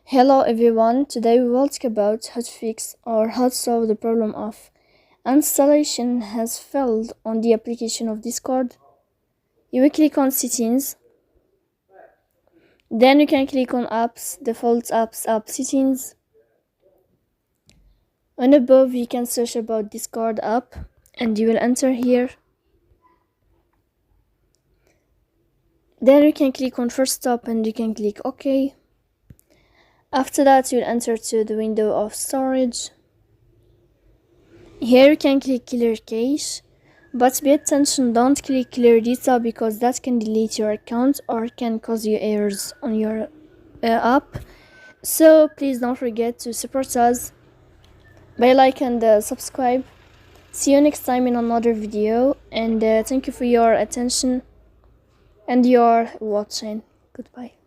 Hello everyone, today we will talk about how to fix or how to solve the problem of installation has failed on the application of Discord. You will click on settings, then you can click on apps, default apps, app settings. On above you can search about Discord app and you will enter here. Then you can click on first stop and you can click OK. After that you'll enter to the window of storage. Here you can click clear cache, but pay attention, don't click clear data because that can delete your account or can cause you errors on your app. So please don't forget to support us by like and subscribe. See you next time in another video, and thank you for your attention and your watching. Goodbye.